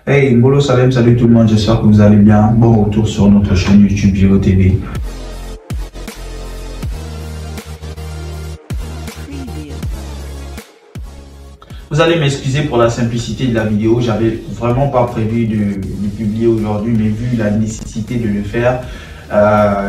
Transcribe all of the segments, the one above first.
Hey, Mbolo Salem, salut tout le monde, j'espère que vous allez bien. Bon retour sur notre chaîne YouTube Géo TV. Vous allez m'excuser pour la simplicité de la vidéo, j'avais vraiment pas prévu de publier aujourd'hui, mais vu la nécessité de le faire,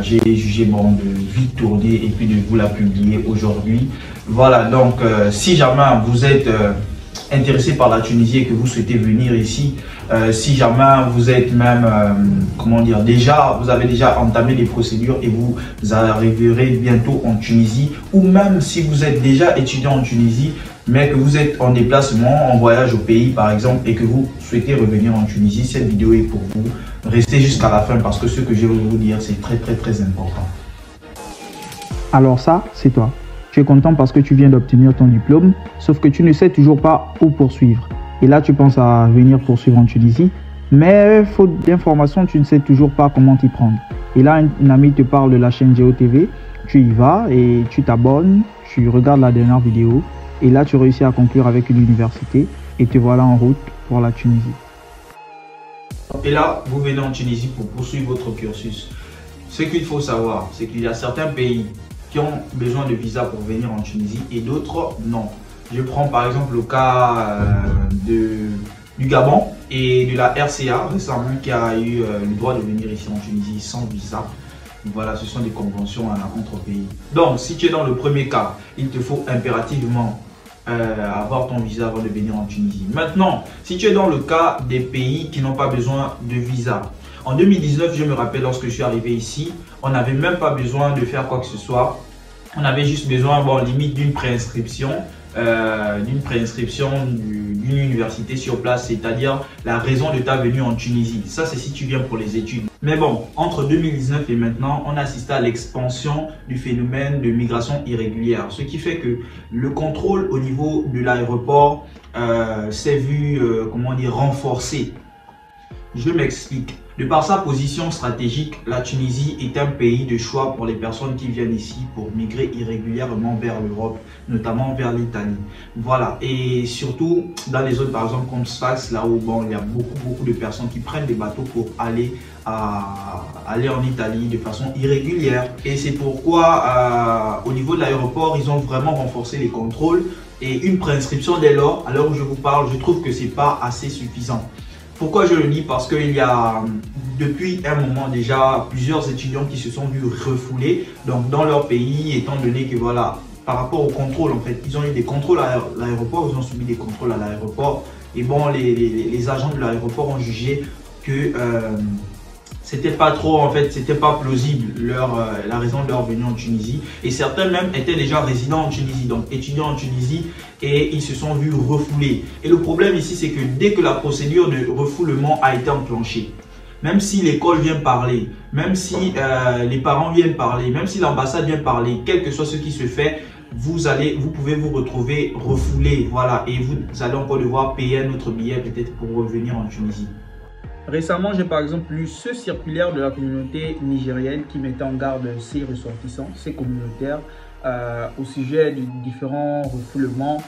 j'ai jugé bon de vite tourner et puis de vous la publier aujourd'hui. Voilà, donc si jamais vous êtes intéressé par la Tunisie et que vous souhaitez venir ici, si jamais vous êtes même, comment dire, vous avez déjà entamé les procédures et vous arriverez bientôt en Tunisie, ou même si vous êtes déjà étudiant en Tunisie, mais que vous êtes en déplacement, en voyage au pays par exemple, et que vous souhaitez revenir en Tunisie, cette vidéo est pour vous. Restez jusqu'à la fin parce que ce que je vais vous dire, c'est très important. Alors ça, c'est toi. Tu es content parce que tu viens d'obtenir ton diplôme, sauf que tu ne sais toujours pas où poursuivre. Et là, tu penses à venir poursuivre en Tunisie, mais faute d'informations, tu ne sais toujours pas comment t'y prendre. Et là, un ami te parle de la chaîne Géo TV, tu y vas et tu t'abonnes, tu regardes la dernière vidéo, et là, tu réussis à conclure avec une université et te voilà en route pour la Tunisie. Et là, vous venez en Tunisie pour poursuivre votre cursus. Ce qu'il faut savoir, c'est qu'il y a certains pays qui ont besoin de visa pour venir en Tunisie et d'autres non. Je prends par exemple le cas du Gabon et de la RCA récemment qui a eu le droit de venir ici en Tunisie sans visa. Voilà, ce sont des conventions entre pays. Donc, si tu es dans le premier cas, il te faut impérativement avoir ton visa avant de venir en Tunisie. Maintenant, si tu es dans le cas des pays qui n'ont pas besoin de visa, en 2019, je me rappelle lorsque je suis arrivé ici, on n'avait même pas besoin de faire quoi que ce soit. On avait juste besoin, bon, limite d'une préinscription d'une université sur place, c'est-à-dire la raison de ta venue en Tunisie. Ça, c'est si tu viens pour les études. Mais bon, entre 2019 et maintenant, on assiste à l'expansion du phénomène de migration irrégulière, ce qui fait que le contrôle au niveau de l'aéroport s'est vu, comment dire, renforcé. Je m'explique. De par sa position stratégique, la Tunisie est un pays de choix pour les personnes qui viennent ici pour migrer irrégulièrement vers l'Europe, notamment vers l'Italie. Voilà, et surtout dans les zones par exemple comme Sfax, là où bon, il y a beaucoup de personnes qui prennent des bateaux pour aller en Italie de façon irrégulière. Et c'est pourquoi au niveau de l'aéroport, ils ont vraiment renforcé les contrôles et une préinscription dès lors, à l'heure où je vous parle, je trouve que c'est pas assez suffisant. Pourquoi je le dis? Parce qu'il y a depuis un moment déjà plusieurs étudiants qui se sont vus refoulés donc dans leur pays, étant donné que voilà, par rapport au contrôle en fait, ils ont eu des contrôles à l'aéroport, ils ont subi des contrôles à l'aéroport et bon, les agents de l'aéroport ont jugé que c'était pas trop, en fait, c'était pas plausible la raison de leur venue en Tunisie. Et certains même étaient déjà résidents en Tunisie, donc étudiants en Tunisie, et ils se sont vus refoulés. Et le problème ici, c'est que dès que la procédure de refoulement a été enclenchée, même si l'école vient parler, même si les parents viennent parler, même si l'ambassade vient parler, quel que soit ce qui se fait, vous pouvez vous retrouver refoulé, voilà, et vous allez encore devoir payer un autre billet peut-être pour revenir en Tunisie. Récemment, j'ai par exemple lu ce circulaire de la communauté nigérienne qui mettait en garde ses ressortissants, ses communautaires, au sujet de différents refoulements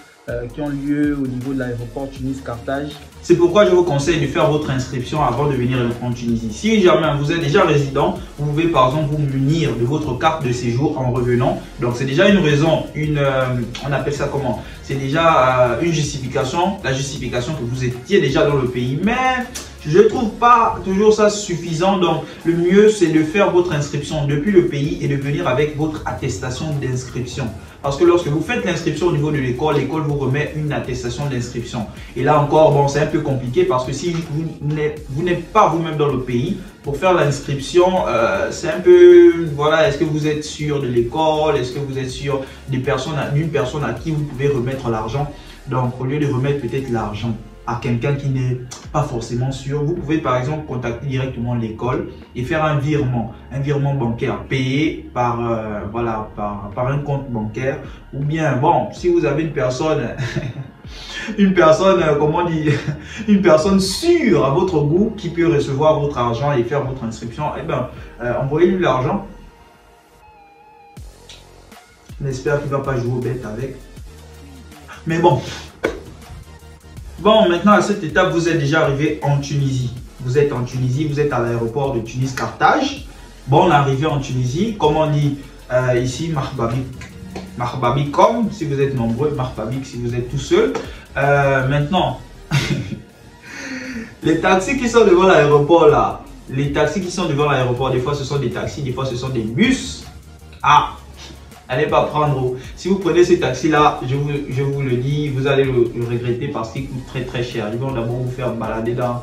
qui ont lieu au niveau de l'aéroport Tunis-Carthage. C'est pourquoi je vous conseille de faire votre inscription avant de venir en Tunisie. Si jamais vous êtes déjà résident, vous pouvez par exemple vous munir de votre carte de séjour en revenant. Donc c'est déjà une raison, on appelle ça comment? C'est déjà une justification, la justification que vous étiez déjà dans le pays. Mais je ne trouve pas toujours ça suffisant. Donc le mieux c'est de faire votre inscription depuis le pays et de venir avec votre attestation d'inscription. Parce que lorsque vous faites l'inscription au niveau de l'école, l'école vous remet une attestation d'inscription. Et là encore, bon, c'est un peu compliqué parce que si vous n'êtes pas vous-même dans le pays, pour faire l'inscription, c'est un peu, voilà, est-ce que vous êtes sûr de l'école? Est-ce que vous êtes sûr d'une personne à qui vous pouvez remettre l'argent? Donc, au lieu de remettre peut-être l'argent à quelqu'un qui n'est pas forcément sûr, vous pouvez par exemple contacter directement l'école et faire un virement bancaire payé par, voilà, par un compte bancaire, ou bien bon, si vous avez une personne comment dire, une personne sûre à votre goût qui peut recevoir votre argent et faire votre inscription, eh bien envoyez-lui l'argent. J'espère qu'il ne va pas jouer aux bêtes avec, mais bon. Bon, maintenant à cette étape, vous êtes déjà arrivé en Tunisie. Vous êtes en Tunisie, vous êtes à l'aéroport de Tunis-Carthage. Bon, on est arrivé en Tunisie, comme on dit ici, Marhababik, comme si vous êtes nombreux, Marhababik si vous êtes tout seul. Maintenant, les taxis qui sont devant l'aéroport là, des fois ce sont des taxis, des fois ce sont des bus. Ah, allez pas prendre. Si vous prenez ces taxis là, je vous le dis, vous allez le regretter parce qu'ils coûtent très très cher. Ils vont d'abord vous faire balader dans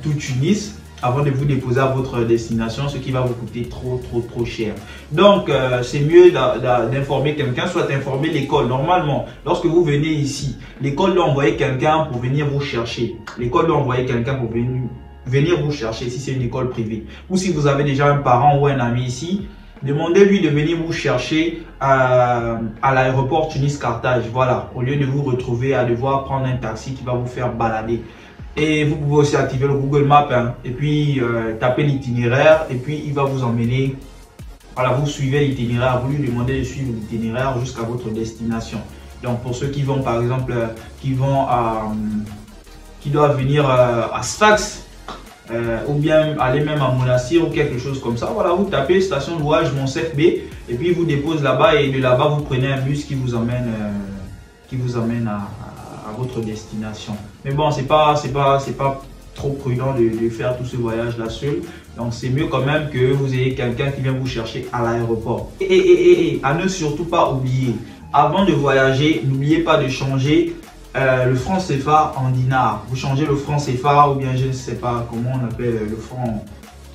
tout Tunis avant de vous déposer à votre destination, ce qui va vous coûter trop cher. Donc c'est mieux d'informer quelqu'un, soit informer l'école. Normalement, lorsque vous venez ici, l'école doit envoyer quelqu'un pour venir vous chercher. L'école doit envoyer quelqu'un pour venir vous chercher si c'est une école privée. Ou si vous avez déjà un parent ou un ami ici, demandez-lui de venir vous chercher à l'aéroport Tunis-Carthage. Voilà, au lieu de vous retrouver à devoir prendre un taxi qui va vous faire balader. Et vous pouvez aussi activer le Google Maps hein, et puis taper l'itinéraire et puis il va vous emmener. Voilà, vous suivez l'itinéraire, vous lui demandez de suivre l'itinéraire jusqu'à votre destination. Donc pour ceux qui vont par exemple, qui doivent venir à Sfax ou bien aller même à Monastir ou quelque chose comme ça, voilà, vous tapez station de louage Monsef B et puis il vous dépose là-bas et de là-bas vous prenez un bus qui vous emmène à votre destination. Mais bon, c'est pas trop prudent de faire tout ce voyage là seul. Donc c'est mieux quand même que vous ayez quelqu'un qui vient vous chercher à l'aéroport. Et à ne surtout pas oublier, avant de voyager, n'oubliez pas de changer le franc CFA en dinars. Vous changez le franc CFA ou bien je ne sais pas comment on appelle le franc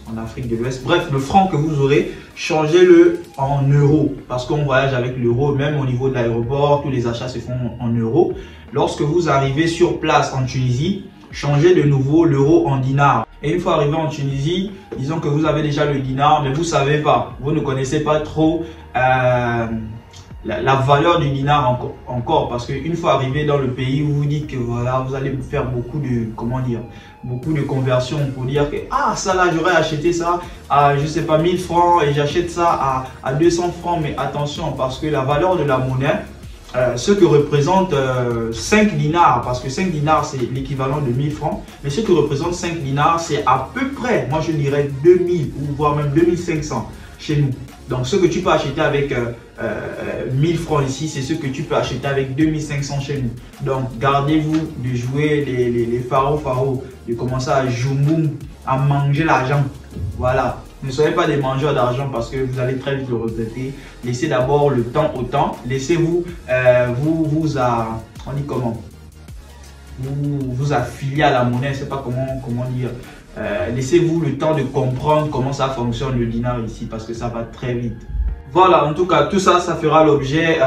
en Afrique de l'Ouest. Bref, le franc que vous aurez, changez-le en euros parce qu'on voyage avec l'euro. Même au niveau de l'aéroport, tous les achats se font en euros. Lorsque vous arrivez sur place en Tunisie, changez de nouveau l'euro en dinars. Et une fois arrivé en Tunisie, disons que vous avez déjà le dinar, mais vous ne savez pas, vous ne connaissez pas trop la valeur du dinar encore parce qu'une fois arrivé dans le pays, vous vous dites que voilà, vous allez faire beaucoup de conversions pour dire que ah ça là j'aurais acheté ça à je sais pas 1000 francs et j'achète ça à 200 francs. Mais attention parce que la valeur de la monnaie, ce que représente 5 dinars, parce que 5 dinars c'est l'équivalent de 1000 francs, mais ce que représente 5 dinars c'est à peu près, moi je dirais 2000 ou voire même 2500 chez nous. Donc ce que tu peux acheter avec 1000 francs ici, c'est ce que tu peux acheter avec 2500 chez nous. Donc gardez-vous de jouer les pharo, de commencer à jouer, à manger l'argent. Voilà. Ne soyez pas des mangeurs d'argent parce que vous allez très vite le regretter. Laissez d'abord le temps au temps. Laissez-vous vous affilier à la monnaie. Je ne sais pas comment dire. Laissez-vous le temps de comprendre comment ça fonctionne le dinar ici parce que ça va très vite. Voilà, en tout cas, tout ça, ça fera l'objet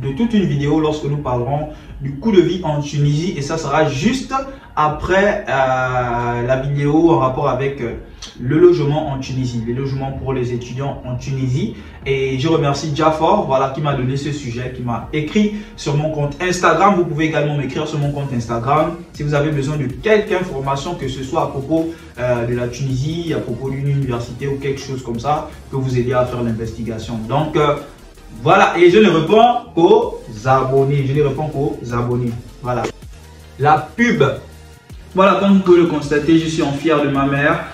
de toute une vidéo lorsque nous parlerons du coût de vie en Tunisie et ça sera juste après la vidéo en rapport avec le logement en Tunisie, les logements pour les étudiants en Tunisie. Et je remercie Jafar, voilà, qui m'a donné ce sujet, qui m'a écrit sur mon compte Instagram. Vous pouvez également m'écrire sur mon compte Instagram si vous avez besoin de quelque information, que ce soit à propos de la Tunisie, à propos d'une université ou quelque chose comme ça, que vous aider à faire l'investigation. Donc voilà, et je ne réponds qu'aux abonnés. Voilà. La pub. Voilà, comme vous pouvez le constater, je suis en fier de ma mère.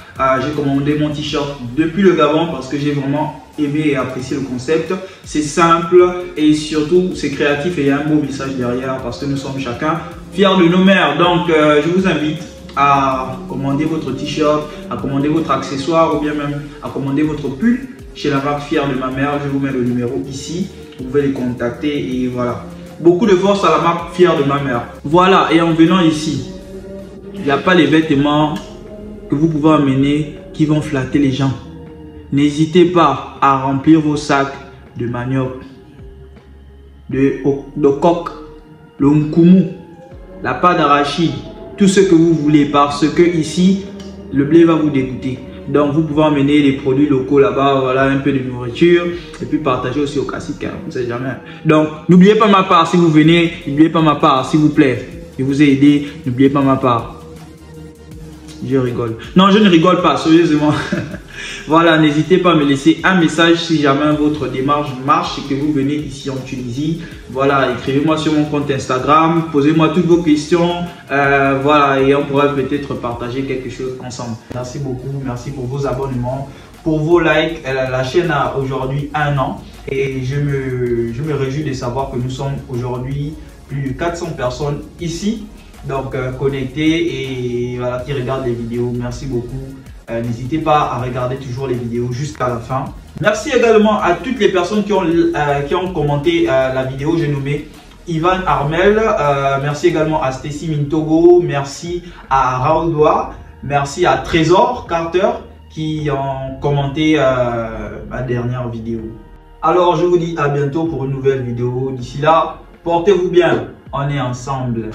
J'ai commandé mon t-shirt depuis le Gabon parce que j'ai vraiment aimé et apprécié le concept. C'est simple et surtout c'est créatif et il y a un beau message derrière parce que nous sommes chacun fiers de nos mères. Donc je vous invite à commander votre t-shirt, à commander votre accessoire ou bien même à commander votre pull chez la marque Fier de ma mère. Je vous mets le numéro ici, vous pouvez les contacter et voilà. Beaucoup de force à la marque Fier de ma mère. Voilà, et en venant ici, il n'y a pas les vêtements que vous pouvez amener qui vont flatter les gens. N'hésitez pas à remplir vos sacs de manioc, de coq, le nkumu, la pâte d'arachide, tout ce que vous voulez parce que ici, le blé va vous dégoûter. Donc vous pouvez emmener les produits locaux là-bas, voilà, un peu de nourriture et puis partager aussi au classique, hein, on ne sait jamais. Donc n'oubliez pas ma part si vous venez, n'oubliez pas ma part s'il vous plaît. Je vous ai aidé, n'oubliez pas ma part. Je rigole. Non, je ne rigole pas, sérieusement. Voilà, n'hésitez pas à me laisser un message si jamais votre démarche marche et que vous venez ici en Tunisie. Voilà, écrivez-moi sur mon compte Instagram, posez-moi toutes vos questions. Voilà, et on pourra peut-être partager quelque chose ensemble. Merci beaucoup, merci pour vos abonnements, pour vos likes. La chaîne a aujourd'hui 1 an et je me réjouis de savoir que nous sommes aujourd'hui plus de 400 personnes ici, donc connectées et voilà, qui regardent les vidéos. Merci beaucoup. N'hésitez pas à regarder toujours les vidéos jusqu'à la fin. Merci également à toutes les personnes qui ont commenté la vidéo. J'ai nommé Ivan Armel. Merci également à Stacy Mintogo. Merci à Raouldoa. Merci à Trésor Carter qui ont commenté ma dernière vidéo. Alors je vous dis à bientôt pour une nouvelle vidéo. D'ici là, portez-vous bien. On est ensemble.